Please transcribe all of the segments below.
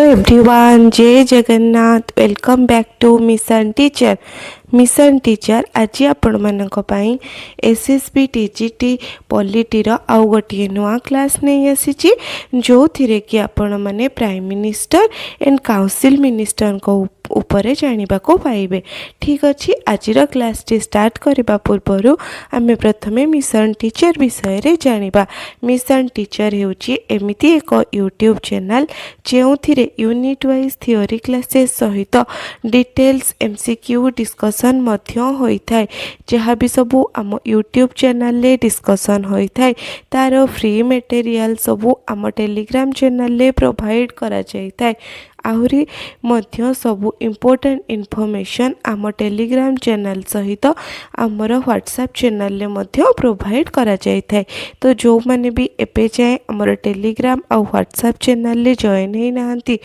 Everyone, जय Jagannath. Welcome back to mission teacher. Mission teacher आज आपण मानक पई एसएसबी टीजीटी पॉलिटीर आउ गोटे नुआ क्लास नहीं आसी जो थिरे कि आपण माने prime minister and council minister को उपरे जानिबा को पाइबे। ठीक अच्छे, आज क्लास टी स्टार्ट करबा पूर्व आमे प्रथमे मिशन टीचर विषय रे जानिबा। मिशन टीचर हेउची एमिति एक यूट्यूब चैनल जो यूनिट वाइज थियोरी क्लासेस सहित डिटेल्स एमसीक्यू डिस्कशन मध्य होइथाय। जहाँ भी सबू आम यूट्यूब चैनल रे डिस्कशन होइथाय तार फ्री मटेरियल सबू आम टेलीग्राम चैनल रे प्रोवाइड करा जाइथाय। आहरी मध्य सबू इम्पोर्टेंट इन्फॉर्मेशन आम टेलीग्राम चैनल सहित आमर व्हाट्सएप चैनल रे मध्य प्रोवाइड करा जाइथाय। तो जो माने भी एपे जाए आमर टेलीग्राम और व्हाट्सएप चैनल रे जॉइन ही नाहंती,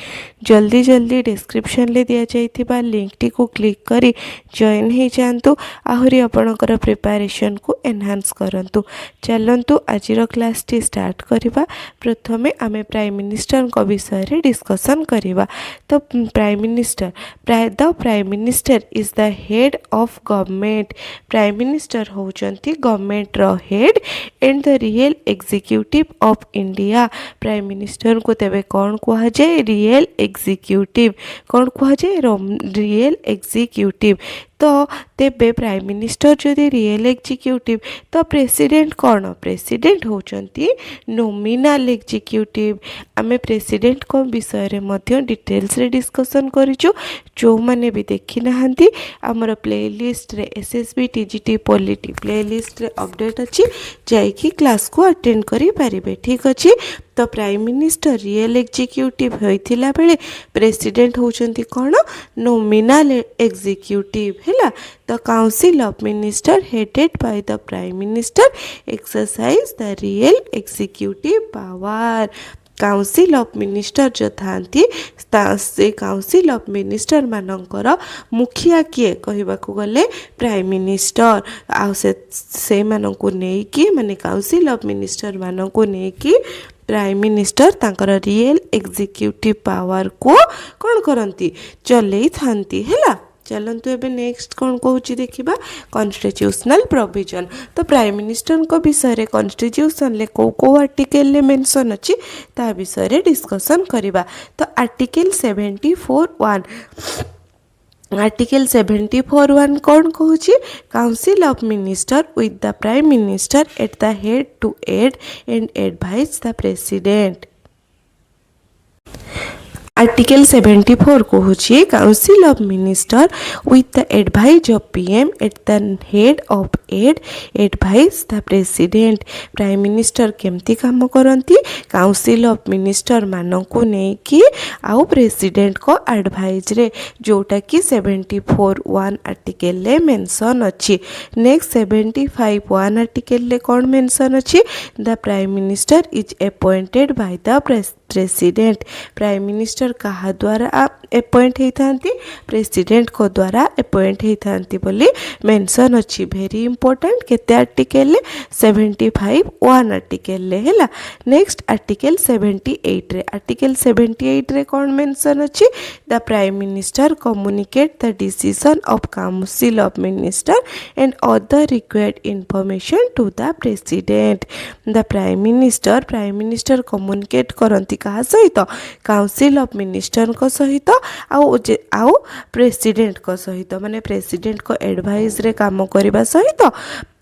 जल्दी जल्दी डिस्क्रिप्शन ले दिया जाइथिबा लिंक टी को क्लिक करी जॉइन ही जानतु। आहरी आपणकर प्रिपरेशन को एनहांस करंतु। चलंतु आजिर क्लास टी स्टार्ट करिबा। प्रथमे आमे प्राइम मिनिस्टर को विषय रे डिस्कशन करिबा। तो prime minister, the prime minister is the head of government. Prime minister होचंती गवर्नमेंट रो head and the real executive of India. Prime minister को तेबे कौन कहा जाए? Real executive. कौन कहा जाए? Real executive. तो तेबे प्राइम मिनिस्टर जदि रियल एग्जीक्यूटिव तो प्रेसिडेंट कौन? प्रेसिडेंट होचंती नोमिनाल एग्जीक्यूटिव। आमे प्रेसिडेंट को विषय रे मध्य डिटेल्स रे डिस्कशन करिचु। जो माने भी देखि नाहंती हमर प्लेलिस्ट रे एसएसबी टीजीटी पॉलिटी प्लेलिस्ट रे अपडेट अछि, जाइकी क्लास को अटेंड करि पारिबे। ठीक अछि। तो प्राइम मिनिस्टर रियल एग्जीक्यूटिव होइथिला बेले प्रेसिडेंट होचंती कौन? नोमिनाल एग्जीक्यूटिव हैला। The council of minister headed by the prime minister exercise the real executive power. Council of minister जो थांती से काउंसिल ऑफ मिनिस्टर मानकर मुखिया किए कहबाकू गले प्राइम मिनिस्टर। आ से मानकू नेकी माने काउंसिल ऑफ मिनिस्टर मानकू नेकी प्राइम मिनिस्टर तांकर रियल एग्जीक्यूटिव पावर को कौन करती? चलई थांती हैला। चलंतु एबे नेक्स्ट कौन कहूची देखिबा, कॉन्स्टिट्यूशनल प्रोविजन। तो प्राइम मिनिस्टर को विषय रे कॉन्स्टिट्यूशन ले को आर्टिकल ले मेंशन अछि ता विषय रे डिस्कशन करिबा। तो आर्टिकल 74(1) आर्टिकल 74(1) कौन कहूची? Council of minister with the prime minister at the head to aid and advise the president. Article 74 कहूची council of minister with the advise of PM at the head of aid advise the president. Prime minister केमती काम करती? Council of minister मानकू नेकी आउ president को advise रे, जोटा कि 74(1) आर्टिकल ले मेंशन अछि। नेक्स्ट 75(1) आर्टिकल ले कौन मेंशन अछि? The prime minister is appointed by the president. Prime minister कहा द्वारा अपॉइंट होती? प्रेसिडेंट को द्वारा अपॉइंट होती बोली मेंशन अच्छी। Very important. केते आर्टिकल ले? 75(1) आर्टिकल ले हैला। नेक्स्ट आर्टिकल 78 रे, आर्टिकल 78 रे कौन मेंशन अच्छी? The prime minister communicate the decision of council of minister and other required information to the president. The prime minister communicate करती कहा सहित? काउंसिल ऑफ मिनिस्टर को सहित आउ प्रेसिडेंट को सहित, माने प्रेसिडेंट को एडवाइस रे काम करबा सहित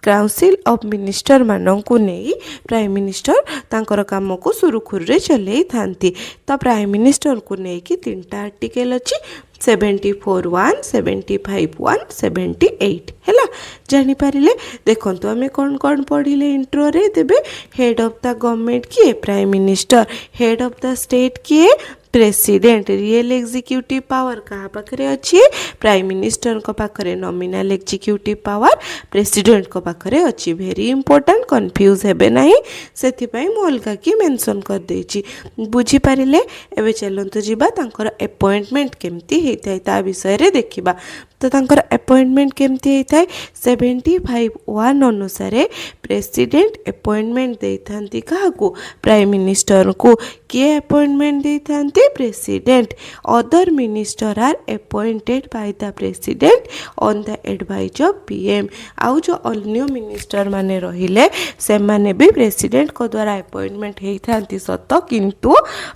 काउंसिल ऑफ मिनिस्टर मानकू नहीं प्राइम मिनिस्टर तांकर काम को सुरुखुरु रे चलई थांती। तो प्राइम मिनिस्टर को नहीं कि तीनटा आर्टिकल अछि, 74(1), 75(1), 78 हैला। जानि पारिले। देखंतु आमे कौन कौन पढ़िले इंट्रो रे। देबे हेड ऑफ द गवर्नमेंट किए? Prime minister. Head of the state किए? प्रेसिडेंट। रियल एग्जीक्यूटिव पावर कहा पाखरे अच्छी? प्राइम मिनिस्टर को पाखरे नॉमिनल एग्जीक्यूटिव पावर प्रेसिडेंट को पाखरे अच्छी। वेरी इंपोर्टेंट, कंफ्यूज हेबे नाही, सेथिपाई मु अलगा की मेंशन कर देछि। बुझी पारिले। एबे चलंतु जिबा तांकर अपॉइंटमेंट केमती हेइथाय ता विषय रे देखिबा। तो तांकर अपॉइंटमेंट केमती हेइथाय? 75(1) अनुसार प्रेसिडेंट अपॉइंटमेंट देइथांती काहाकू? प्राइम मिनिस्टर को। किए अपॉइंटमेंट दे थांती president other minister are appointed by the president on the advice of PM आउ जो अन्य मिनिस्टर माने रहिले से माने भी प्रेसिडेंट को द्वारा अपॉइंटमेंट हेई थांती सत किंतु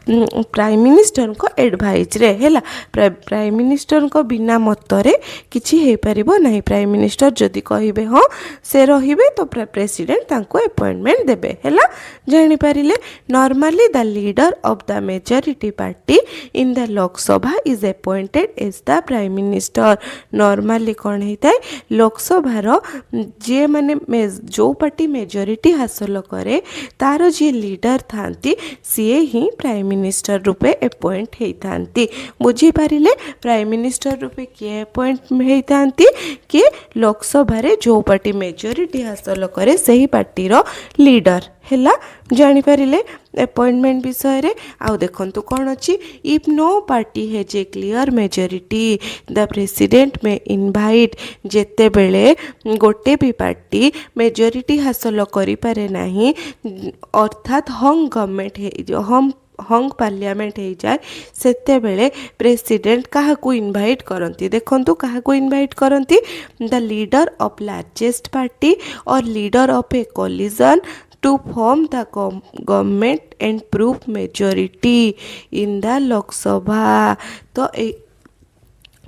प्राइम मिनिस्टर को एडवाइस रे हैला प्राइम मिनिस्टर को बिना मतरे किछि हेई परिबो नाही प्राइम मिनिस्टर जदि कहिबे हाँ से रहिबे तो प्रेसिडेंट तांको अपॉइंटमेंट देबे हैला जानि पारिले normally the leader of the majority party in the Lok Sabha is appointed as the prime minister normally कौन होता है लोकसभा जे माने जो पार्टी मेजॉरिटी हासिल करे तार जी लीडर थांती सीए ही प्राइम मिनिस्टर रूपे अपॉइंट होती बुझी पारिले प्राइम मिनिस्टर रूपे किए अपॉइंट होती कि लोकसभा रे जो पार्टी मेजॉरिटी हासिल करे सही पार्टी रो लीडर हैला जानि पारिले अपॉइंटमेंट विषय रे आउ देखंतु कौन अच्छी if no party has a clear majority the president may invite जेते बेले गोटे भी पार्टी मेजॉरिटी हासिल करि पारे नाही अर्थात हंग गवर्नमेंट है हंग पार्लियामेंट हो जाए सेते बेले प्रेसिडेंट कहा को इनवाइट करती देखंतु कहा को इनवाइट करती the leader of largest party और leader of a coalition to form the government and prove majority in the Lok Sabha तो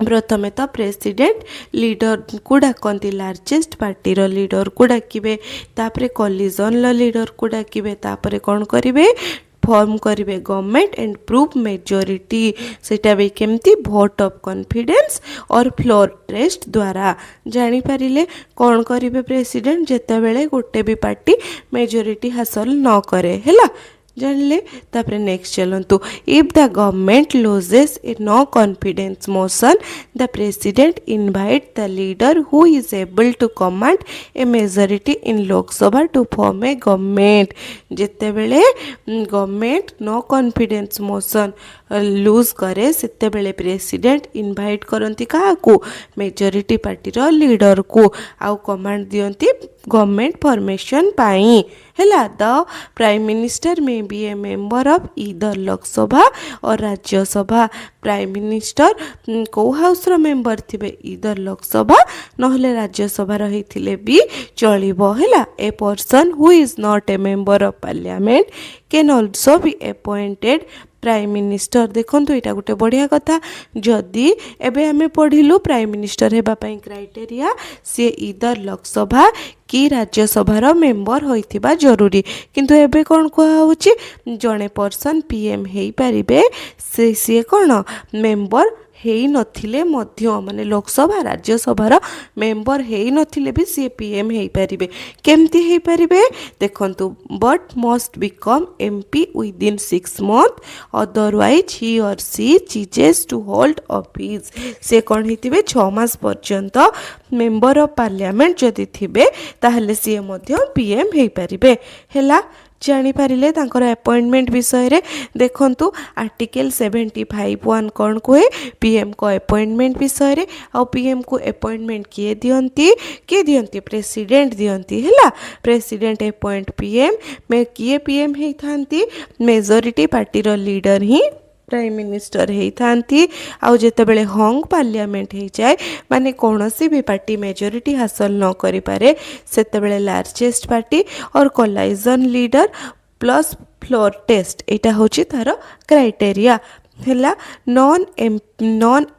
प्रथमे तो प्रेसिडेंट लीडर को डाकती लार्जेस्ट पार्टी रो लीडर को डाकिबे तापरे कोलिजन लो लीडर को डाकिबे तापरे कौन करिवे फॉर्म करिवे गवर्नमेंट एंड प्रूफ मेजॉरिटी सेटा भी केमती वोट ऑफ कॉन्फिडेंस और फ्लोर टेस्ट द्वारा जानि पारिले कौन करिवे प्रेसिडेंट जेते बेले गोटे भी पार्टी मेजॉरिटी हासिल न करे हैला जानले तापरे next चलंतु if the government loses A no confidence motion the president invite the leader who is able to command A majority in Lok Sabha to form A government जेते बेले government no confidence motion loose करे सेते बेले president invite करंती काहाकू majority party रो leader को आउ command दियंती government formation पाई हैला the prime minister में B A member of either Lok Sabha और राज्यसभा प्राइम मिनिस्टर को हाउस रो मेंबर थिबे ईदर लोकसभा नहले राज्यसभा रही थिले भी चलिबो हैला a person who is not a member of parliament can also be appointed prime minister देखो यहाँ गोटे बढ़िया कथा जदि एबे आमे पढ़िलु प्राइम मिनिस्टर हेबा पई क्राइटेरिया सी ईदर लोकसभा कि राज्यसभा मेंबर होइथिबा जरूरी किंतु एबे कौन कहुछि जड़े पर्सन पीएम हेई पारिबे से कौन मेंबर हेई नथिले मध्य माने लोकसभा राज्यसभा मेंबर हेई नथिले भी सी पीएम हेई पारिबे केमती हेई पारिबे देखंतु but must become MP within 6 month otherwise he or C चीजेस to hold office से कौन हिथिबे 6 मास पर्यंत मेंबर ऑफ पार्लियामेंट जदि थिबे ताहले सी मध्य पीएम हेई पारिबे हैला जानी पारिले तांकर अपॉइंटमेंट विषय रे देखंतु आर्टिकल 75(1) कौन कहे पीएम को अपॉइंटमेंट विषय रे आ पीएम को अपॉइंटमेंट किए दियंती प्रेसिडेंट दियंती हैला प्रेसिडेंट अपॉइंट पीएम में किए पीएम हेई थांती मेजॉरिटी पार्टी रो लीडर ही प्राइम मिनिस्टर होती आउ जितेबाला हंग पार्लियामेंट हो जाए माने कौनसी भी पार्टी मेजॉरिटी हासिल न करि पारे सेतेबेले लार्जेस्ट पार्टी और coalition leader plus floor test एटा होची तार क्राइटेरिया हैला non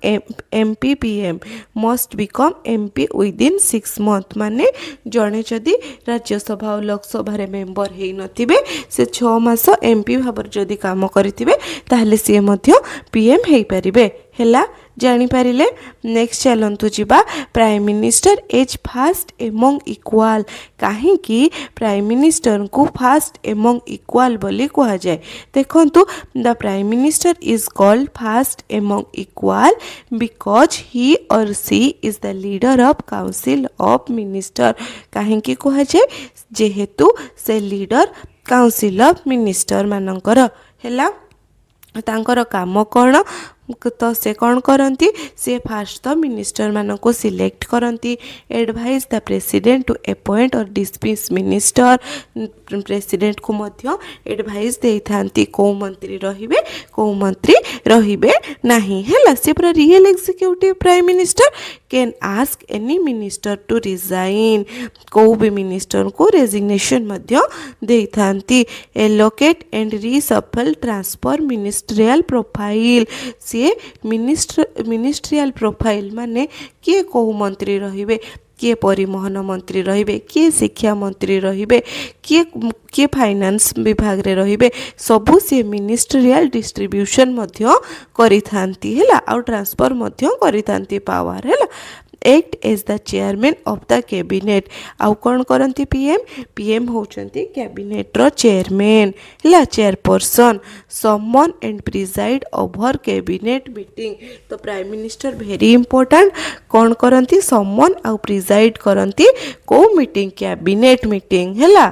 MP PM must become MP within 6 month माने जड़े जदि राज्यसभा और लोकसभा रे मेंबर हेई नथिबे से 6 मास एमपी भाबर जदि काम करिथिबे ताहले से मध्य पीएम हेई परिबे हैला जानी पारिले नेक्स्ट चलंतु जिबा prime minister as first among equal कहीं कि प्राइम मिनिस्टर को फास्ट एमंग इक्वाल बोली कहा जाए देखंतु the prime minister is called first among equal because he or she is the leader of council of minister कहीं कि कहा जाए जेहेतु से लीडर काउंसिल ऑफ मिनिस्टर मानकर हैला तांकर काम कौन तो से कौन करती सी फास्ट तो मिनिस्टर मान को सिलेक्ट करती advise the president to appoint और डिसमिस मिनिस्टर प्रेसिडेंट को मध्य एडवाइज दे था कौ मंत्री रहिबे कौ मंत्री रहिबे नहीं है सी पूरा real executive prime minister can ask any minister to resign कौ भी मिनिस्टर को रेजिग्नेशन मध्य दे थांती allocate and reshuffle transfer ministerial profile सी मिनिस्ट्रियल प्रोफाइल माने किए कौ मंत्री रहिबे किए परिवहन मंत्री रहिबे किए शिक्षा मंत्री रहिबे किए फाइनान्स विभाग रे रहिबे सबु सी मिनिस्ट्रियल डिस्ट्रीब्यूशन मध्य करिथांती हैला और ट्रांसफर मध्य करिथांती पावर हैला act as the chairman of the cabinet आउ कौन करती पीएम होचंती कैबिनेट रो चेयरमैन हैला chairperson someone and preside over cabinet meeting तो प्राइम मिनिस्टर वेरी इंपोर्टेंट कौन करती समवन आउ प्रिजाइड करती को मीटिंग कैबिनेट मीटिंग हैला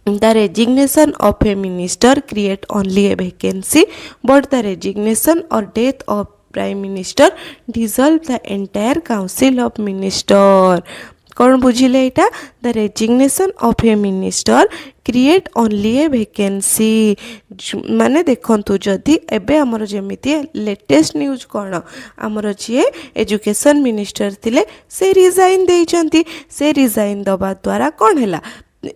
The resignation of a minister create only a vacancy, but the resignation or death of prime minister dissolve the entire council of minister. कौन बुझिले एटा the resignation of A minister create only A vacancy माने देखंतु जदि एबे हमर जेमिति latest news कौन हमर जे education minister थिले से रिजाइन देइचंती से रिजाइन दबा द्वारा कौन हैला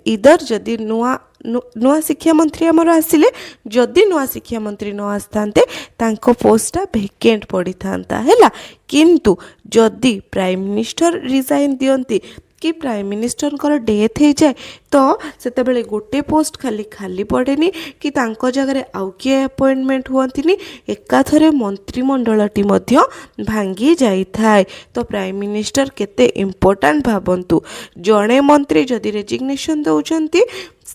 इधर जदि नुआ शिक्षा मंत्री आमर आसिले जदि नुआ शिक्षा मंत्री न आसतांते तांको पोस्टा भेकेंट पड़ी थांता हैला किंतु जदि प्राइम मिनिस्टर रिजाइन दियंती कि प्राइम मिनिस्टर डेथ हो जाए तो सेते बेले गोटे पोस्ट खाली खाली पड़ेनी कि तांको जगह आउ किए अपॉइंटमेंट हुअंतिनी एकाथरे मंत्रिमंडलटी मध्य भांगी जाई थाए तो प्राइम मिनिस्टर केते इम्पोर्टेंट भाबंतु जड़े मंत्री जदि रेजिग्नेशन दउचंती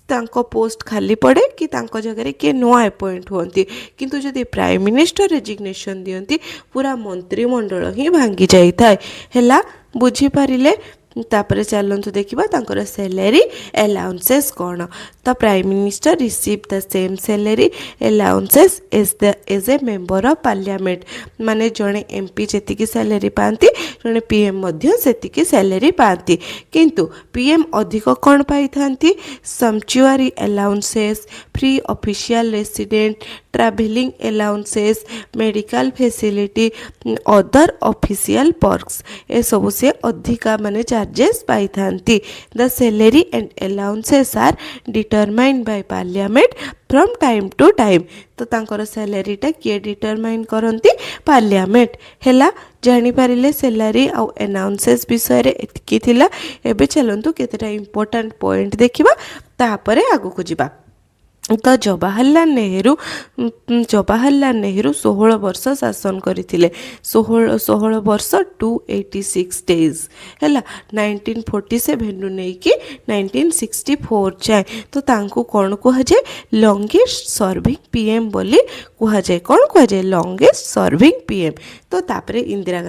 तांको पोस्ट खाली पड़े कि तांको जगह किए नुआ अपॉइंट हुअंती किंतु जदि प्राइम मिनिस्टर रेजिग्नेशन दियंती पूरा मंत्रिमंडल ही भांगी जाई थाए हैला बुझी पारिले तापरे चलतु देखा तांकर सैलरी अलाउंसेस कौन तो prime minister receive the same salary allowances as a member of parliament माने जड़े एमपी जी सैलरी पाती जड़े पीएम से सैलरी पाती किंतु पीएम अधिक कौन पाई थांती sanctuary allowances free official resident travelling allowances medical facility other official perks ए सब से अधिका माने चार्जेस पाई थांती the salary and allowances are determined by parliament from time to time तो तांकर सैलरीटा किए डिटरमाइन करती पार्लियामेंट हैला जानी पारिले सैलरी आउ अनाउंसेस विषय रे एतकी थिला एबे चलंतु केतेटा इंपोर्टेंट पॉइंट देखिबा तापरे आगु को जिबा तो जवाहरलाल नेहरू 16 वर्ष शासन करथिले 16 वर्ष 286 डेज हैला 1947 रु नहीं कि 1964 जाए तो तांको कौन कह जाए लॉन्गेस्ट सर्विंग पीएम बोली कह जाए कौन कह जाए लॉन्गेस्ट सर्विंग पीएम तो तापरे इंदिरा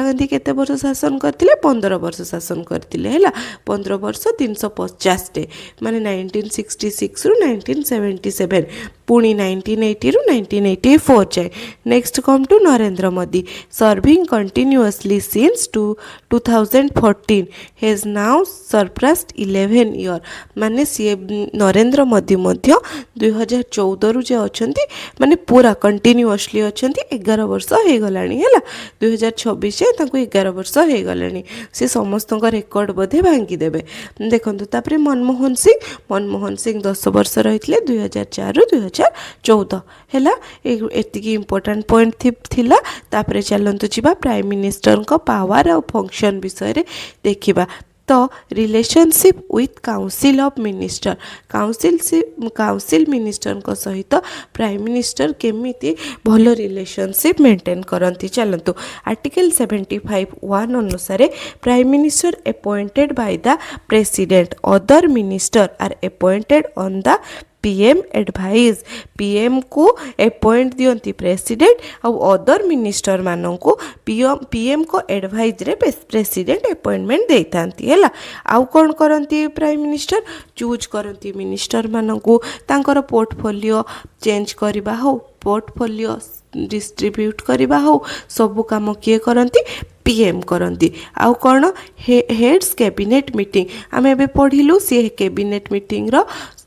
गांधी केते वर्ष शासन करथिले 15 वर्ष शासन करथिले हैला 15 वर्ष 350 डे माने 1966 रु 1977 पुणी 1980 रु 1984 जाए next come to Narendra Modi serving continuously since 2014 has now surpassed 11 year माने सी नरेंद्र मोदी मध्य 2014 रु जे अछंती माने पूरा कंटिन्यूअसली अछंती 11 वर्ष हे गलानी हैला 2026 तांको 11 वर्ष हे गलानी से समस्त रेकर्ड बोधे भांगी देबे देखंतु तापरे मनमोहन सिंह 10 वर्ष रहितले 2004 रु 2014 हैला एतिकी इंपोर्टेंट पॉइंट थिला तापरे चलंतु जिबा प्राइम मिनिस्टर को पावर और फंक्शन विषय रे देखिबा तो relationship with council of minister council minister को सहित प्राइम मिनिस्टर केमिति भलो रिलेशनशिप मेंटेन करती चलतु आर्टिकल 75(1) अनुसार prime minister appointed by the president other minister are appointed on the PM advise PM को अपॉइंट दियंती प्रेसिडेंट आउ अदर मिनिस्टर माननकु पीएम को एडवाइज रे प्रेसिडेंट अपॉइंटमेंट देइथांती हैला। आउ कोन करंती प्राइम मिनिस्टर चूज करंती मिनिस्टर माननकु तांकर पोर्टफोलियो चेंज करबा हो पोर्टफोलियो डिस्ट्रीब्यूट करबा हो सबु काम किए करंती पीएम करंती। आउ कौन हेड्स कैबिनेट मीटिंग आम ए पढ़िलु सी कैबिनेट मीटिंग रो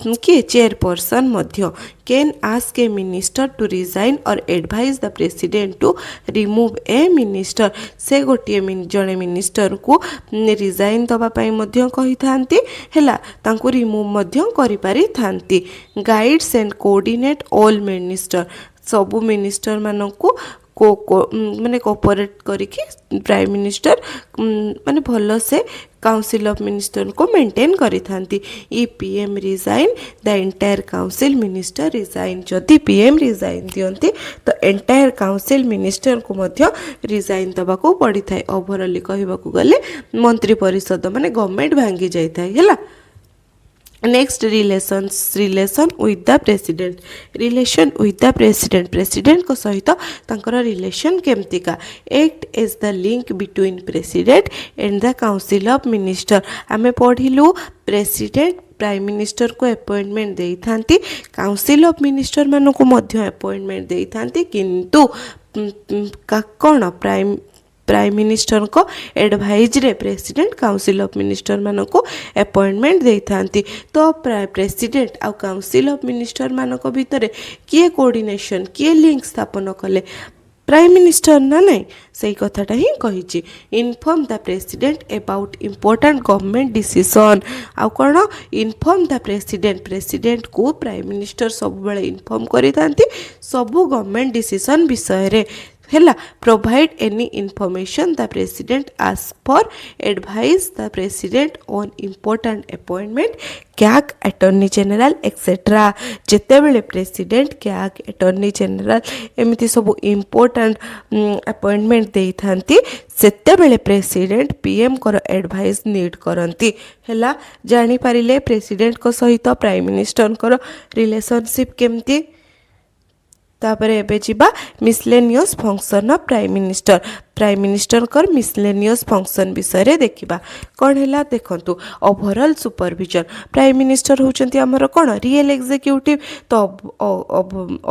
किए चेयरपर्सन मध्य can ask a minister to resign or advise the president to remove a minister से गोटे जड़े मिनिस्टर को रिजाइन दवापाई मध्य कही थांती हैला तांको रिमूव मध्य करि पारि थांती। Guides and coordinate all minister सबु मिनिस्टर मानकु माने कोऑपरेट करिकी प्राइम मिनिस्टर माने भलो से काउंसिल ऑफ मिनिस्टर को मेंटेन करि थांती। ई PM resign the entire council minister resign जदि पीएम रिजाइन दियंती तो एंटायर काउंसिल मिनिस्टर को मध्य रिजाइन दबा को पड़ी थाए। ओवरऑल कहबा को गले मंत्री परिषद माने गवर्नमेंट भांगी जाय थाए हैला। Next relation with the president relation with the president president को सहित तांकर रिलेशन केमतिका act as the link between president and the council of minister आमे पढ़िलु प्रेसिडेंट प्राइम मिनिस्टर को अपॉइंटमेंट देई थांती काउंसिल ऑफ मिनिस्टर मानन को मध्य अपॉइंटमेंट देई थांती किंतु कौन प्राइम मिनिस्टर को एडवाइज रे प्रेसिडेंट काउंसिल ऑफ मिनिस्टर मानन को अपॉइंटमेंट देई थांती। तो प्रेसिडेंट आ काउंसिल ऑफ मिनिस्टर मानन को भितर किए कोऑर्डिनेशन किए लिंक स्थापन कले प्राइम मिनिस्टर ना नहीं सही कथाटा ही कही inform the president about important government decision आउ कौन इनफॉर्म द प्रेसिडेंट को प्राइम मिनिस्टर सब बेले इनफॉर्म करि थांती सबु गवर्नमेंट डिसीजन विषय रे हैला। Provide any information the president ask for advice the president on important appointment CAG attorney general etcetera जिते बेले प्रेसिडेंट कैग अटॉर्नी जनरल एमती सब इम्पोर्टेंट अपॉइंटमेंट दे थांती सेते बेले प्रेसिडेंट पीएम को एडवाइस नीड करंती हैला। जानी पारिले प्रेसिडेंट को सहित प्राइम मिनिस्टर को रिलेशनशिप केमती। तापरे एबे जिबा miscellaneous function of prime minister कर मिसलेनियस फंक्शन विषय रे देखिबा कोन हैला देखंतु ओवरऑल सुपरविजन प्राइम मिनिस्टर होचंती हमर कोन रियल एग्जीक्यूटिव तो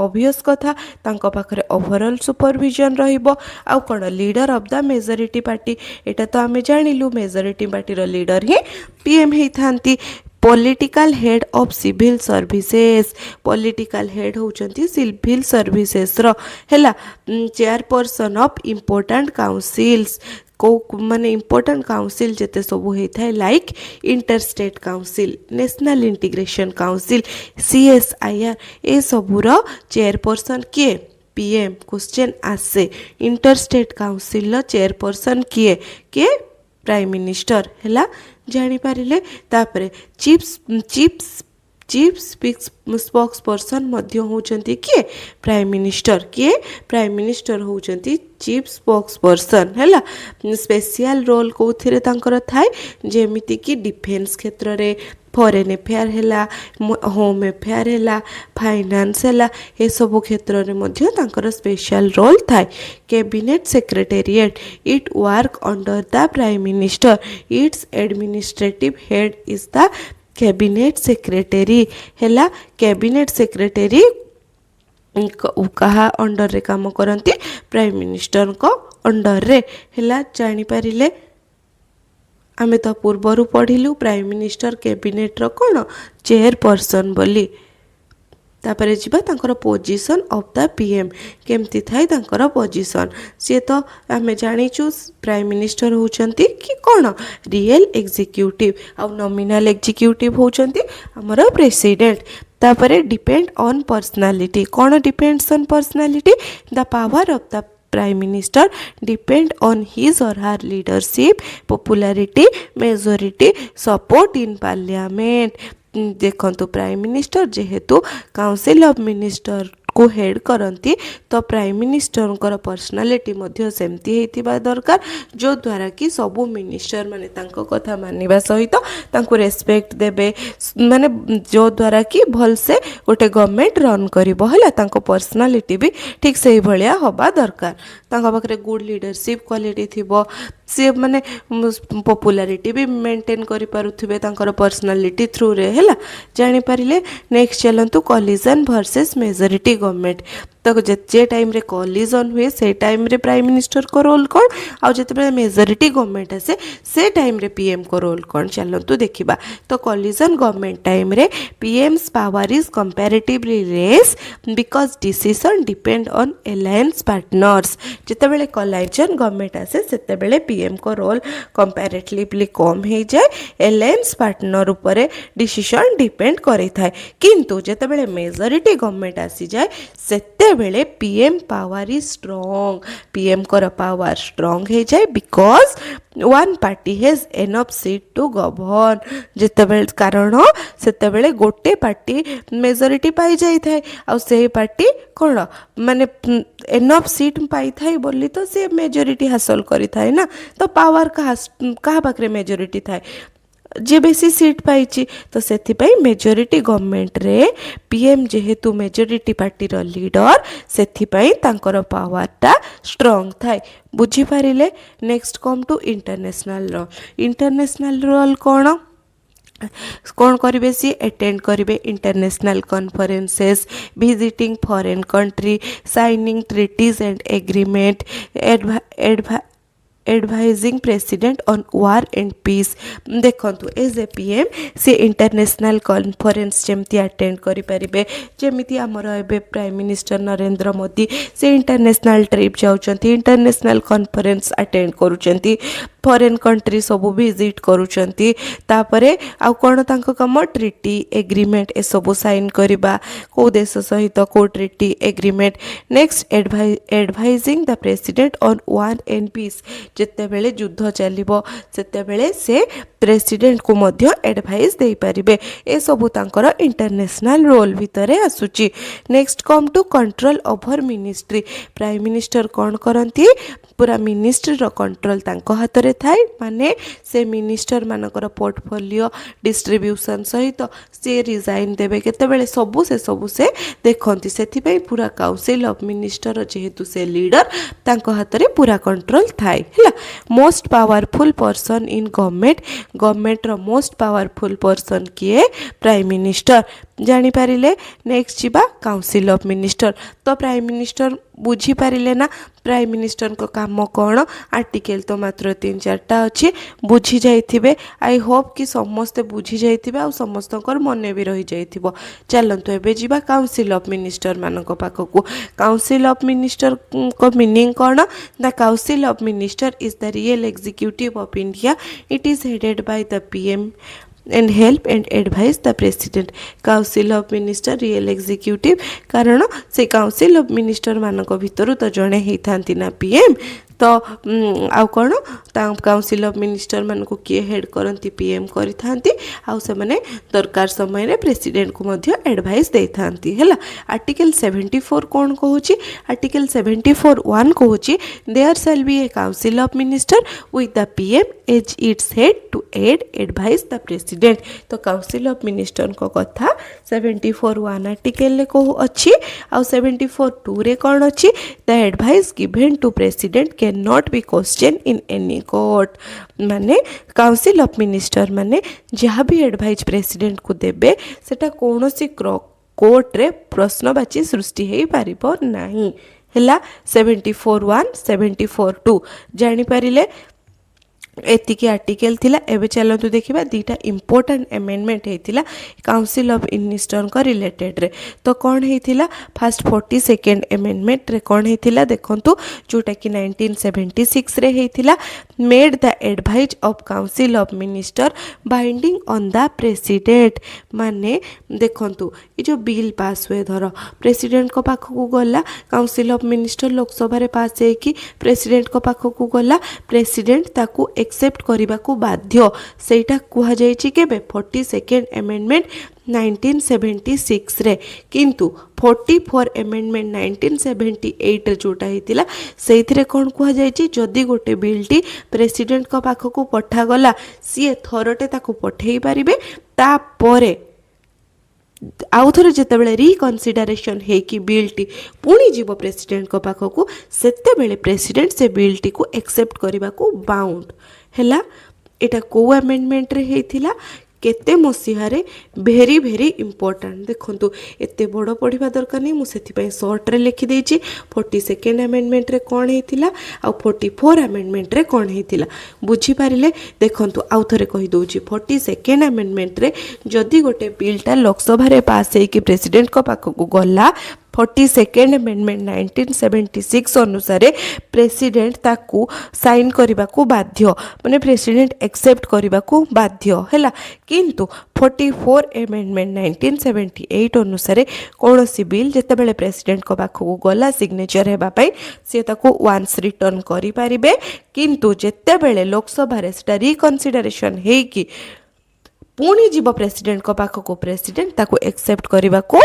ऑब्वियस कथा तांको पाखरे ओवरऑल सुपरविजन रहिबो आ कोन leader of the majority party एटा तो हमें जानिलु मेजॉरिटी पार्टी रो लीडर ही पीएम हे थांती। Political head of civil services political head होचंती सिविल सर्विसेस रो हैला। चेयरपर्सन ऑफ इम्पोर्टेंट काउंसिल्स को माने इम्पोर्टेंट काउंसिल जेते सब होता है like interstate council national integration council CSIR ए सबुर चेयरपर्सन किए पीएम क्वेश्चन आसे इंटरस्टेट काउंसिल चेयरपर्सन किए प्राइम मिनिस्टर हैला जानी पारिले। तापरे चीफ स्पोक्स पर्सन मध्य होचंती किए प्राइम मिनिस्टर होचंती चीफ स्पोक्स पर्सन हैला। स्पेशल रोल कोथिरे तांकर थाए जेमिति कि डिफेन्स क्षेत्र रे फॉरेन अफेयर हैला होम अफेयर हैला फाइनेंस हैला ए सब क्षेत्र रे मध्य तांकर स्पेशल रोल थाए। Cabinet secretariat it work under the prime minister it's administrative head is the cabinet secretary हैला। कैबिनेट सेक्रेटरी कहा अंडर रे काम करंती प्राइम मिनिस्टर को अंडर रे हैला। जानी पारिले आमे तो पूर्वरु पढ़िलु प्राइम मिनिस्टर कैबिनेट रो कोन चेयरपर्सन बोली। तापरे जिबा तांकर पोजीशन ऑफ द पीएम केमती थाई तांकर पोजीशन से तो आमे जानिचु प्राइम मिनिस्टर होचंती कि कोन रियल एग्जीक्यूटिव आ नॉमिनल एग्जीक्यूटिव होचंती हमर प्रेसिडेंट। तापरे डिपेंड ऑन पर्सनालिटी कोन depends on personality the power of the prime minister depend on his और her leadership popularity majority support in parliament. देखो प्राइम मिनिस्टर जेहेतु council of minister को head करती तो prime minister personality मध्य सेमती होइतिबा दरकार जो द्वारा कि सबू मिनिस्टर माने तांको कथा मानिबा सहित तांको रेस्पेक्ट देबे माने जो द्वारा कि भल से गोटे गवर्नमेंट रन करिवो हला तांको पर्सनालिटी भी ठीक से भलिया होबा दरकार तांको पाखरे गुड लीडरशिप क्वालिटी थिबो सी माने पॉपुलैरिटी भी मेंटेन करि पारुथिबे तांकर पर्सनालिटी थ्रू रे हला जानि पारिले नेक्स्ट चलंतु कोलिजन वर्सेस मेजॉरिटी गवर्नमेंट तो जे टाइम रे कोलिजन हुए से टाइम रे प्राइम मिनिस्टर को रोल कौन आउ जते मेजॉरिटी गवर्नमेंट आसे से टाइम रे पीएम को रोल कौन चलंतु देखिबा तो कोलिजन गवर्नमेंट टाइम रे PM's power is comparatively less because decision depend on alliance partners जते बेले कोलिजन गवर्नमेंट आसे सेते बेले पीएम को रोल कंपैरेटिवली कम हो जाए अलायंस पार्टनर उपरे डिसीजन डिपेंड करि थाए किंतु जते बेले मेजॉरिटी गवर्नमेंट आसी जाए सेते बेले PM power is strong PM कर पावर स्ट्रांग हो जाए because one party has enough seat to govern जिते बेले कारण सेते बेले गोटे पार्टी मेजॉरिटी पाई जाई थाए आ से पार्टी कोन माने एनफ सीट पाई थाए बोली तो से मेजॉरिटी हासिल करि थाए ना तो पावर कहा पाखरे मेजॉरिटी थाए जे बेसी सीट पाई तो से मेजॉरिटी गवर्नमेंट रे पीएम जेहेतु मेजॉरिटी पार्टी रो लीडर से पावर टा स्ट्रांग थाए बुझी पारिले next come to international role कौन कौन करेंगे सी अटेंड करेंगे international conferences visiting foreign country signing treaties and agreement advising president on war and peace देखंतु एज ए पीएम से इंटरनेशनल कॉन्फ्रेंस जमती अटेंड करि परिबे जेमिति हमर एबे प्राइम मिनिस्टर नरेंद्र मोदी से इंटरनेशनल ट्रिप जाउचंती इंटरनेशनल कॉन्फ्रेंस अटेंड करूचंती फॉरेन कंट्री सब विजिट करूचंती तापरे आ कोन तांको काम ट्रीटी एग्रीमेंट ए सब साइन करबा को देश सहित को treaty agreement next advising the president on war and peace जिते बेले युद्ध चलिबो सेते बेले से प्रेसिडेंट को मध्य एडवाइस दे पारिबे ए सब तांकर इंटरनेशनल रोल भितरे आसुची next come to control over ministry prime minister कोन करंती पूरा मिनिस्ट्री रो कंट्रोल तांको हाथ रे थाए माने से मिनिस्टर मानकर पोर्टफोलियो डिस्ट्रीब्यूशन सहित से रिजाइन देबे केते बेले सबु से देखंती सेथि पई पूरा काउंसिल ऑफ मिनिस्टर जेहेतु से लीडर तांको हाथ रे पूरा कंट्रोल थाए हला most powerful person in government रो मोस्ट पावरफुल पर्सन किए प्राइम मिनिस्टर जानी पारिले नेक्स्ट जीवा काउंसिल ऑफ मिनिस्टर तो प्राइम मिनिस्टर बुझी पारिले ना प्राइम मिनिस्टर को काम कौन आर्टिकल तो मात्र 3-4टा अच्छी बुझी जाइथिबे आई होप कि समस्ते बुझी जाइथिबे आ समस्त मन भी रही जाइथिबो चलंतु एबे जीवा काउंसिल ऑफ मिनिस्टर मानको पाखकु काउंसिल ऑफ मिनिस्टर को मीनिंग कौन the council of minister is the real executive of India it is headed by the PM and help and advise the president council of minister real executive कारण से council of minister मानक भितर तो जड़े ही थांती ना PM तो आउ कौन काउंसिल ऑफ मिनिस्टर मान को किए हेड करती पीएम करी थांती आउ से माने दरकार समय रे प्रेसिडेंट को मध्य एडवाइस दे थांती हैला आर्टिकल 74 कौन कहूची आर्टिकल 74(1) कहूची there shall be a council of minister with the PM as its head to aid advice the president तो काउंसिल ऑफ मिनिस्टर को कथा 74(1) आर्टिकल ले कहू अछि आउ 74(2) रे कौन अछि the advice given to president can not be question in any court माने काउंसिल ऑफ मिनिस्टर माने जहाँ भी एडवाइस प्रेसिडेंट को देबे सेटा कौनसी कोर्ट रे प्रश्नवाची सृष्टि हेई पारिबो नाही हैला 74(1) 74(2) जानि पारिले एतिकी आर्टिकल थिला एबे चलंतु देखिबा दीटा इंपोर्टेंट अमेंडमेंट हेतिला काउंसिल ऑफ मिनिस्टर को रिलेटेड रे तो कौन हेतिला फर्स्ट 42nd अमेंडमेंट रे कौन हेतिला देखंतु जोटा कि 1976 रे हेतिला made the advice of council of minister binding on the president माने देखंतु ये जो बिल पास हुए धर प्रेसिडेंट को पाखकु गला काउंसिल ऑफ मिनिस्टर लोकसभा रे पास है कि प्रेसिडेंट को पाखकु गला प्रेसिडेंट ताकू एक्सेप्ट करने को बाध्य सेटा कह जाइए केबे 42nd अमेंडमेंट 1976 रे, किंतु 44 एमेंडमेंट 1978 रे जोटा होता से कौन कहुई जदि गोटे बिलटी प्रेसिडेंट को पाखक पठागला सी थरटे ताकू पठे पारे तापर आउ थे जितेबाला रिकनसीडरेशन होकि बिलटी पुणी जीव प्रेसिडेंट को पाखक सेतेबेले प्रेसिडेंट से बिलटी को एक्सेप्ट करने को बाउंड है। एटा को अमेंडमेंट रे हेइथिला केते मसीहारे भेरी भेरी इंपोर्टेंट देखंतु एते बड़ पढ़िबा दरकार नहीं मुझे सर्ट रे लिखि देछि 42nd अमेंडमेंट रे कौन हेइथिला आ 44 अमेंडमेंट रे कौन हेइथिला बुझी पारिले। देखंतु आउ थरे कहि दोछि 42nd अमेंडमेंट रे जदि गोटे बिलटा लोकसभा रे पास हेकि प्रेसिडेंट को पाखकु गला 42nd अमेंडमेंट 1976 अनुसार प्रेसिडेंट ताकू साइन करने को बाध्य माने प्रेसिडेंट एक्सेप्ट करने को बाध्य है। किंतु 44 अमेंडमेंट 1978 अनुसार कौन सी बिल जितेबाला प्रेसिडेंट को पाखक गला सिग्नेचर होगापाई सी ताकू वान्स रिटर्न करें, किंतु जितेबाला लोकसभा से रिकनसीडरेशन होकि पुणी जीव प्रेसिडेंट को पाखक प्रेसिडेंट ताकू एक्सेप्ट करने को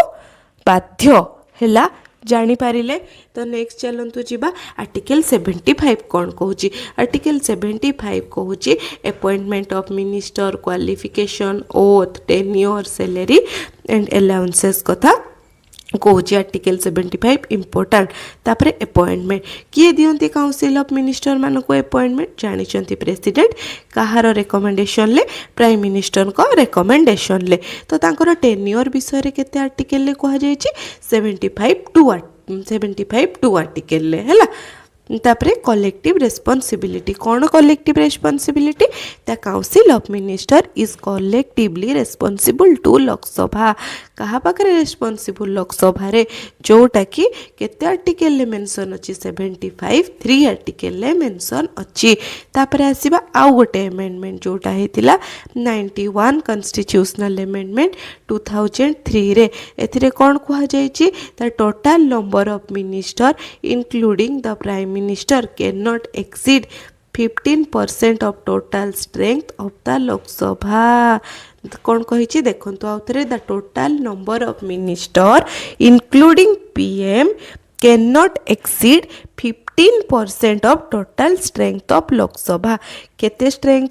बाध्य है। जानी पारिले तो नेक्स्ट चलतु जीवा आर्टिकल 75 कौन कहूँ। आर्टिकल 75 कहूँ appointment of minister qualification oath tenure salary and allowances कथा कहूँ। आर्टिकल 75 इम्पोर्टाट तापर अपॉइंटमेंट किए दियंती काउंसिल ऑफ मिनिस्टर मान को अपॉइंटमेंट जानी प्रेसिडेंट कहार रिकमेंडेशन ले प्राइम मिनिस्टर को रिकमेंडेशन ले तो तांकर टेन्योर विषय रे केते आर्टिकल ले कहा जाय छी 75 टू आर्टिकल ले हैला। तापरे कलेक्टिव रेस्पॉन्सिबिलिटी कौन collective responsibility the council of minister is collectively responsible to Lok Sabha कहा पाखरे रेस्पॉन्सिबल लोकसभा रे जोटा कि केते आर्टिकल ले मेंशन अछि 75 3 आर्टिकल ले मेंशन अछि। तापरे आसीबा आउ गोटे अमेंडमेंट जोटा हेतिला 91 कॉन्स्टिट्यूशनल अमेंडमेंट 2003 रे एथिरे कोन कुहा जाय छी the total number of minister including the prime minister cannot exceed 15% of total strength of the Lok Sabha कौन कही देखो आउ थे the total number of minister including PM can not exceed 15% of total strength of Lok Sabha केते strength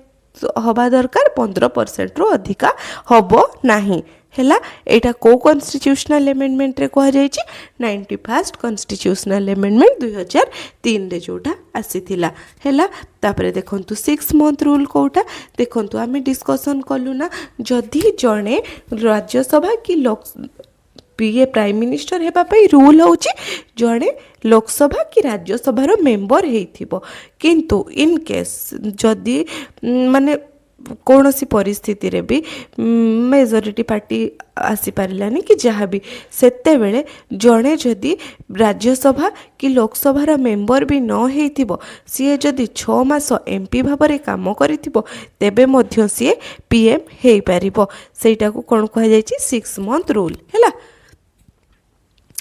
हवा दरकार 15% रो अधिका हबो नाही हैला। एटा को कॉन्स्टिट्यूशनल अमेंडमेंट रे कहा जाय छी 91st कॉन्स्टिट्यूशनल अमेंडमेंट 2003 रे जोटा आसीथिला हैला। तापरे देखंतु 6 मंथ रूल कोटा देखंतु आमे डिस्कशन कलु ना जदि जणे राज्यसभा की लोक पीए प्राइम मिनिस्टर हेबा पई रूल होची जणे लोकसभा की राज्यसभा रो मेंबर हेइथिबो, किंतु इन केस जदि माने कौन सी परिस्थिति रे भी मेजोरिटी पार्टी आसी पारिलानी कि जहाँ भी सेते बेले जड़े जदि राज्यसभा कि लोकसभा मेंबर भी न होइथिबो सी जदि 6 मास एमपी भाव में काम करिथिबो तेबे मध्य सी पीएम हेइ पारिबो सेटा को कौन कहा जाय छी 6 मंथ रूल हैला।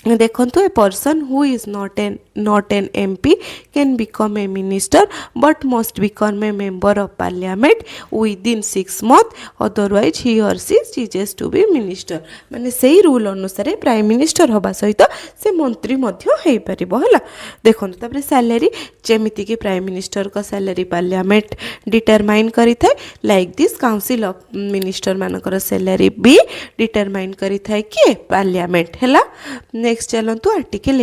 देखो a person who is not an MP can become a minister but must become a member of parliament with in 6 month otherwise he or C चीजेस to be minister माने सही रूल अनुसार prime minister हवा सहित से मंत्री मध्य हेइ परिबो हैला। देखो तापर सैलरी जेमिति कि प्राइम मिनिस्टर का सैलरी पार्लियामेंट डिटरमाइन करिथाय like this council of minister मानकर सैलरी भी डिटरमाइन करिथाय कि पार्लियामेंट हैला। नेक्स्ट चलतु आर्टिकल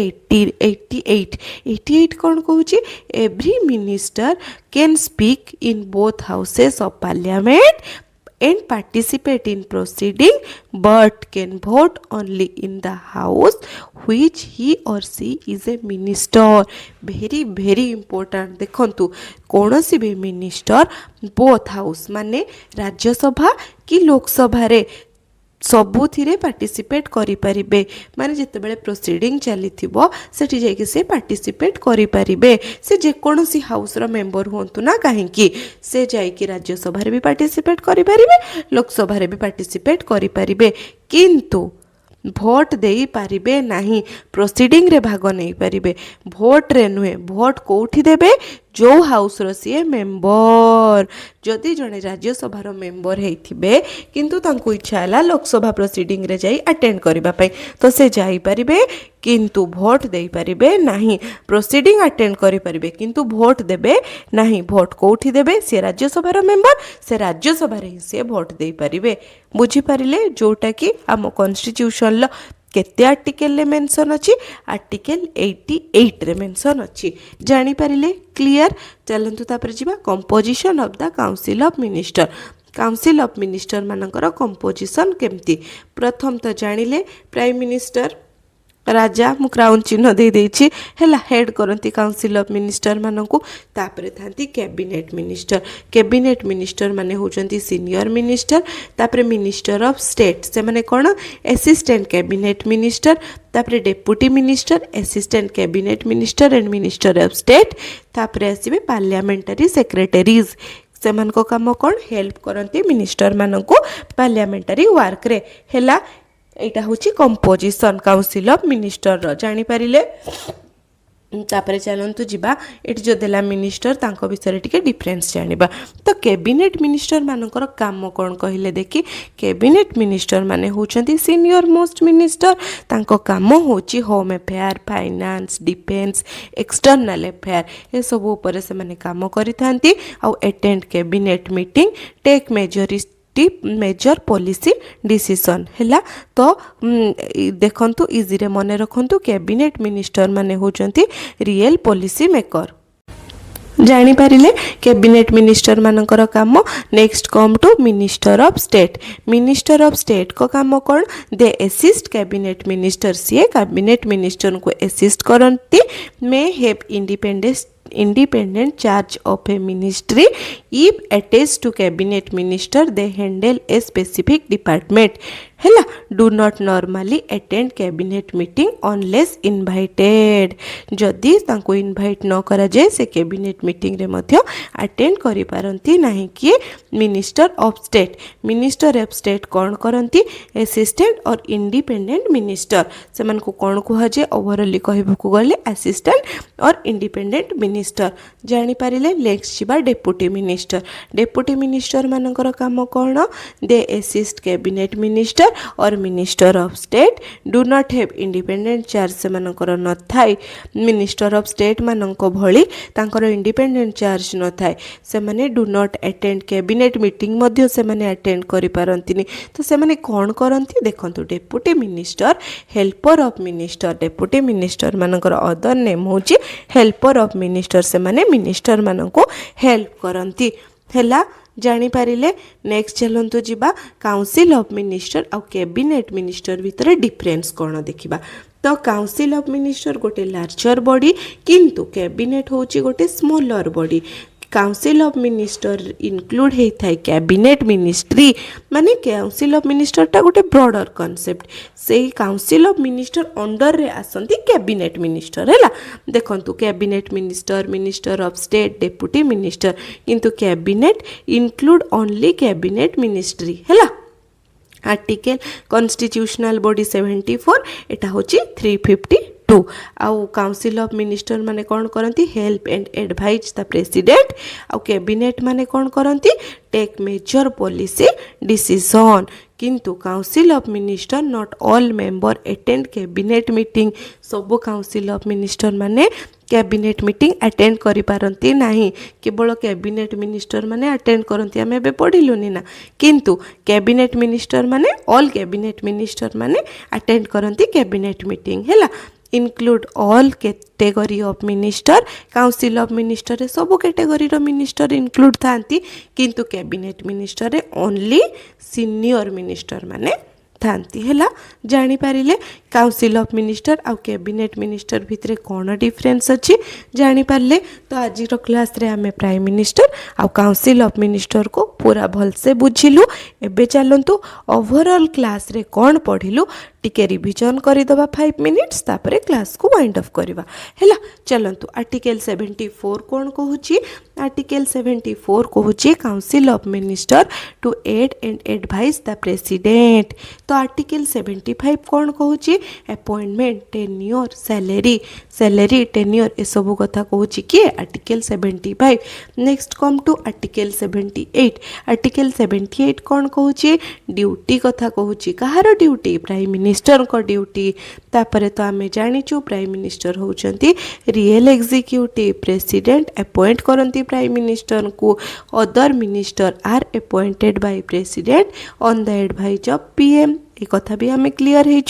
88 कौन कहूँ every minister can speak in both houses of parliament and participate in proceeding but can vote only in the house which he or she is a minister। very very important देखंतु कौन सी भी minister both house माने राज्यसभा कि लोकसभा रे सबुथिरे participate करि परिबे माने जेतेबेले proceeding चली थिबो सेठी जायके से पार्टिसिपेट करि परिबे से जे कोनोसी हाउस रो मेंबर होंतु ना काहे कि से जायके राज्यसभा रे भी पार्टिसिपेट करि परिबे लोकसभा रे भी पार्टिसिपेट करि परिबे किंतु भोट देई पारिबे नाही प्रोसीडिंग रे भाग नहीं पारिबे भोट रे नुहे भोट कोठी देबे जो हाउस रो सी मेंबर जदि जड़े राज्यसभार मेंबर होइथिबे किंतु तांको इच्छा है लोकसभा प्रोसीडिंग रे जाई अटेंड करबा पई तो से जाई परिबे किंतु भोट दे परिबे नहीं। प्रोसीडिंग अटेंड करि परिबे किंतु भोट देबे नहीं। भोट कोठी देबे से राज्यसभार मेंबर से राज्यसभा रे से भोट दे परिबे। बुझी परिले जोटा कि आम कॉन्स्टिट्यूशन केते आर्टिकल रे मेंशन अछि आर्टिकल 88 रे मेंशन अछि। जानि परिले क्लियर। चलंतु तापर जिबा composition of the council of minister. Council of minister मानकर कंपोजिशन केमती प्रथम तो जानिले प्राइम मिनिस्टर राजा मु क्राउन चिन्ह दे देछि हेला हेड करंती काउंसिल ऑफ मिनिस्टर मानकु। तापरे थांती कैबिनेट मिनिस्टर। कैबिनेट मिनिस्टर माने होचंती सीनियर मिनिस्टर। तापरे मिनिस्टर ऑफ स्टेट से माने कोन असिस्टेंट कैबिनेट मिनिस्टर। तापरे deputy minister assistant cabinet minister and minister of state. तापरे आसीबे पार्लियामेंटरी सेक्रेटरीज से मन को काम कौन हेल्प करती मिनिस्टर मानक पार्लियामेंटरी वर्क रे हेला। यहाँ हूँ कंपोजिशन काउंसिल ऑफ मिनिस्टर जानी पारिले। तापर चलतु जीवा ये जो देला मिनिस्टर तांको विषय टिके डिफरेंस जानिबा। तो कैबिनेट मिनिस्टर मानकर काम कौन कहले देखी। कैबिनेट मिनिस्टर माने होचंती सीनियर मोस्ट मिनिस्टर। तांको काम होची home affair finance defence external affair ये सब ऊपर से माने काम करि थांती। आ attend cabinet meeting take major policy decision हैला। तो देखंतु इजी रे मने रखंतु कैबिनेट मिनिस्टर माने होचंती रियल पॉलिसी मेकर। जानी पारिले कैबिनेट मिनिस्टर मानकर काम। Next come to minister of state. Minister of state को काम कौन दे असिस्ट कैबिनेट मिनिस्टर। सी कैबिनेट मिनिस्टर को असिस्ट करती may have independent charge of a ministry if attached to cabinet minister they handle a specific department हैला। Do not normally attend cabinet meeting unless invited. जदि तांको invite न करा जाए से कैबिनेट मीटिंग रे मध्य अटेंड करि पारंती नहीं किए minister of state. Minister of state कौन करंती असिस्टेंट और इंडिपेंडेंट मिनिस्टर से मन को कौन कह जाए ओवरऑली कहबो गले असिस्टेंट और इंडिपेंडेंट मिनिस्टर। जानि पारिले नेक्स्ट छिबा डेप्यूटी मिनिस्टर। डेप्यूटी मिनिस्टर मानकर काम कौन दे असिस्ट कैबिनेट मिनिस्टर और minister of state. Do not have independent charge से मानकर न थाई। मिनिस्टर ऑफ स्टेट मानक भली तांकर इंडिपेंडेंट चार्ज न थाई। से माने do not attend cabinet meeting मध्य से माने अटेंड करि पारंतिनी। तो से माने कोन करंती देखंतु deputy minister helper of minister. Deputy minister मानकर अदर नेम होची हेल्पर ऑफ मिनिस्टर। से माने मिनिस्टर मानको हेल्प करंती हैला। जानी पारिले नेक्स्ट चलंतु जीवा काउंसिल ऑफ मिनिस्टर और कैबिनेट मिनिस्टर भितर डिफरेंस कौन देखिबा। तो काउंसिल ऑफ मिनिस्टर गोटे लार्जर बॉडी किंतु कैबिनेट होची गोटे smaller body. Council of minister include होता है कैबिनेट मिनिस्ट्री माने काउंसिल ऑफ मिनिस्टर टा गोटे ब्रॉडर कॉन्सेप्ट। से काउंसिल ऑफ मिनिस्टर अंडर रे आसंती कैबिनेट मिनिस्टर हैला। देखंतु cabinet minister minister of state deputy minister किंतु cabinet include only cabinet ministry हैला। आर्टिकल कॉन्स्टिट्यूशनल बॉडी 74 एटा होची 352। आउ काउंसिल ऑफ मिनिस्टर माने कौन करती help and advise the president. आउ कैबिनेट माने कौन करती टेक मेजर पॉलिसी डिसीजन। किंतु council of minister not all member attend cabinet meeting. सब काउंसिल ऑफ मिनिस्टर माने कैबिनेट मीटिंग अटेंड करि पारंती नहीं। केवल कैबिनेट मिनिस्टर माने अटेंड करंती आमे बे पढिलुनी ना। किंतु कैबिनेट मिनिस्टर माने ऑल कैबिनेट मिनिस्टर माने अटेंड करंती कैबिनेट मीटिंग हैला। Include all category of minister. Council of minister रे सब कैटेगरी रो मिनिस्टर इनक्लूड थांती किंतु कैबिनेट मिनिस्टर रे ओनली सीनियर मिनिस्टर माने थांती हैला। जानी पारिले काउंसिल ऑफ मिनिस्टर आउ कैबिनेट मिनिस्टर भितरे कौन डिफरेंस अच्छी जानी पारले। तो आज क्लास रे आमे प्राइम मिनिस्टर आउ काउंसिल ऑफ मिनिस्टर को पूरा भल से बुझिलु। एबे चलंतु ओवरऑल क्लास रे कौन पढ़िलु टिके रिविजन करदे 5 मिनिट्स तापर क्लास को वाइंड अप करवा है। चलतु आर्टिकल 74 कौन कहूँ आर्टिकल 74 कहूँ council of minister to aid and advise the president. तो आर्टिकल 75 कौन कहूँ अपॉइंटमेंट टेन्योर सैलरी टेन्योर ए सब कथा कहूँ किए article 75। Next come to article 78। Article 78 कौन कहूँ ड्यूटी कथा कहूँ कहार ड्यूटी प्राइम मिनिस्टर को ड्यूटी। तापर तो आम जाचु प्राइम मिनिस्टर होउचंती रियल एग्जीक्यूटिव प्रेसिडेंट अपॉइंट करती प्राइम मिनिस्टर को other minister are appointed by president on the advice of PM. ये कथा भी हमें क्लियर है।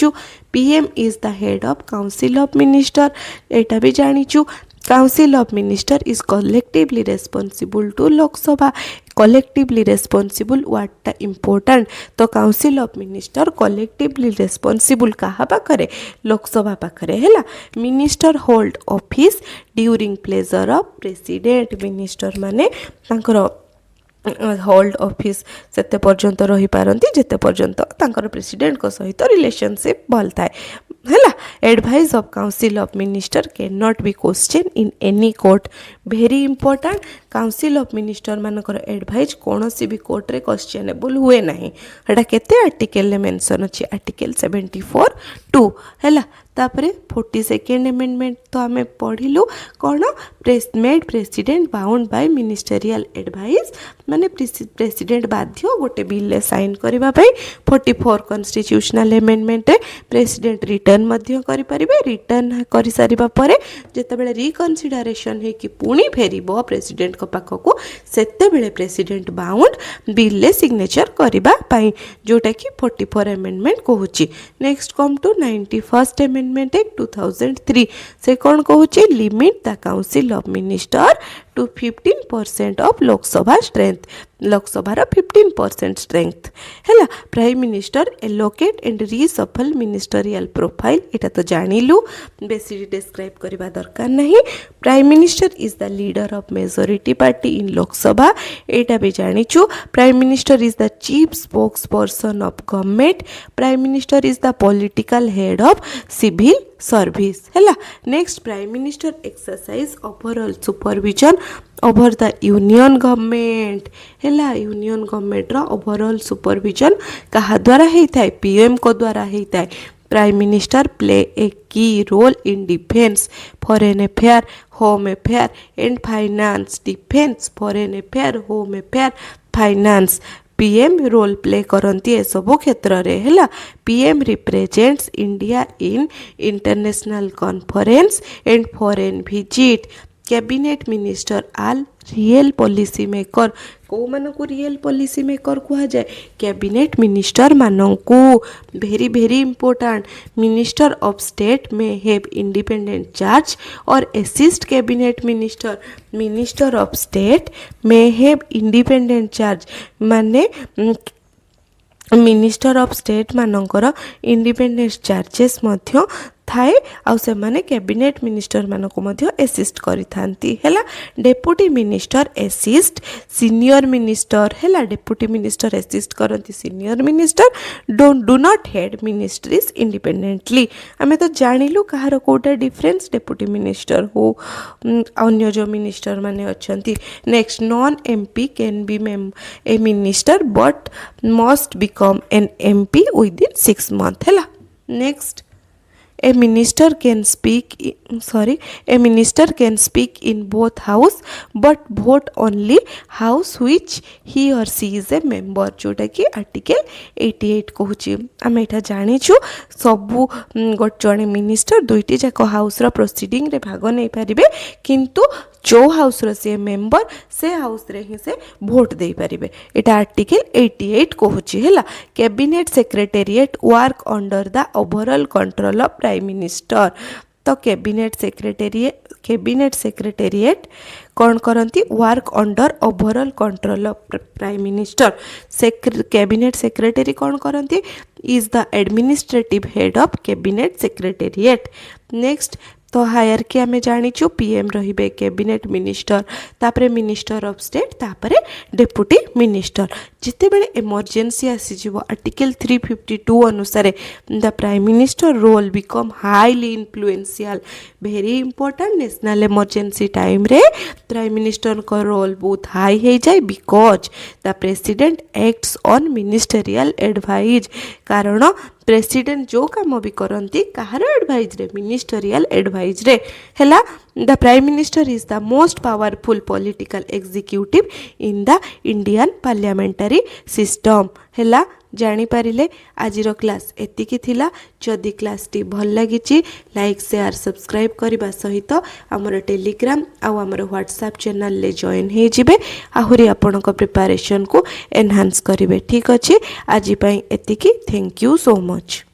PM is the head of council of minister एटा भी जानीचु। Council of minister is collectively responsible to Lok Sabha collectively responsible what important. तो council of minister collectively responsible कहा पाखरे लोकसभा पाखरे है। Minister hold office during pleasure of president. Minister माने hold office सेते पर्यंत रही पारंती जेते पर्यंत तांकर प्रेसिडेंट को सहित रिलेशनशिप भल थाए है। Advice of council of minister can not be question in any court. Very important council of minister मानकर एडवाइस कौन सी भी कोर्ट रे क्वेश्चनेबल हुए नहीं। एटा केते आर्टिकल मेंशन अछि आर्टिकल 74 2 है। तापरे 42nd अमेंडमेंट तो आम पढ़िलु कौन made president bound by ministerial advice माने प्रेसिडेंट बाध्य गोटे बिल साइन करने 44 कॉन्स्टिट्यूशनल अमेंडमेंट प्रेसिडेंट रिटर्न मध्य करि परिबे। रिटर्न करि सारिबा परे जेतेबेले रिकन्सिडरेशन हे कि पुणी फेरिबो प्रेसिडेंट को पाखको सेतेबेले प्रेसिडेंट बाउंड बिल सिग्नेचर करबा पई जोटा कि 44 अमेंडमेंट कहूची। Next come to 91st amendment act 2003 से कौन कहूँ limit the council of minister to 15% of Lok Sabha strength. लोकसभार 15% स्ट्रेंथ है। Prime minister allocate and reshuffle ministerial profile एटा तो जानिलु बेसी डिस्क्राइब करबा दरकार नहीं। Prime minister is the leader of majority party in Lok Sabha एटा भी जानिचु। Prime minister is the chief spokesperson of government. Prime minister is the political head of civil service है। Next prime minister exercise overall supervision over the union government है। Union government रो overall supervision कहा द्वारा होता है PM को द्वारा होता है। Prime minister play a key role in defence foreign affair home affair and finance. Defence foreign affair home affair finance PM role play करती ए सब क्षेत्र रे है। PM represents India in international conference and foreign visit. Cabinet minister all real policy maker को मानकु real policy maker कहा जाए कैबिनेट मिनिस्टर मानकु। Very very important minister of state may have independent charge और assist cabinet minister. Minister of state may have independent charge माने minister of state मानकर independent charges मध्य थाए आउ से माने कैबिनेट मिनिस्टर मानको मध्य असिस्ट करि थांती हैला। Deputy minister assist senior minister हैला। डेप्यूटी मिनिस्टर असिस्ट करती senior minister do not head ministries independently. आमे तो जानिलु कहार कोटा डिफरेंस डेप्यूटी मिनिस्टर हो अन्य जो मिनिस्टर माने अछंती। Next non MP can be a minister but must become an MP within 6 months हैला। नेक्स्ट A minister can speak in both house but vote only house which he or she is a member जोटा कि article 88 कहूँ। आम एटा जानीचु सबू जड़े minister दुईटी जाक house रो proceeding रे भाग नहीं पारिबे किंतु जो हाउस रो से मेंबर से हाउस रे ही से भोट दे पारिबे। एटा आर्टिकल 88 कहूँ है। Cabinet secretariat work under the overall control of prime minister. तो कैबिनेट सेक्रेटेरिएट कौन करती work under overall control of prime minister. Cabinet secretary कौन करती is the administrative head of cabinet secretariat. Next तो hierarchy आमे जानिछु पीएम रहिबे cabinet minister तापरे मिनिस्टर ऑफ स्टेट तापरे डेप्यूटी मिनिस्टर जिते बेले इमरजेंसी आसी जीवो आर्टिकल 352 अनुसार the prime minister role become highly influential very important national emergency time रे प्राइम मिनिस्टर को रोल बहुत हाई हो जाए because the president acts on ministerial advice कारण प्रेसिडेंट जो काम भी करती कहार एडवाइज रे मिनिस्टेरियल एडवाइज रे हैला the prime minister is the most powerful political executive in the Indian parliamentary system हैला जानी पारिले आजिर क्लास एतिकी थिला जदि क्लास टी भल लागिची लाइक शेयर सब्सक्राइब करबा सहित हमर टेलीग्राम आउ हमर व्हाट्सएप चैनल ले जॉइन हे जिवे आहुरी आपनक प्रिपरेशन को एनहांस करिवे ठीक अछि आजि पई एतिकी थैंक यू सो मच।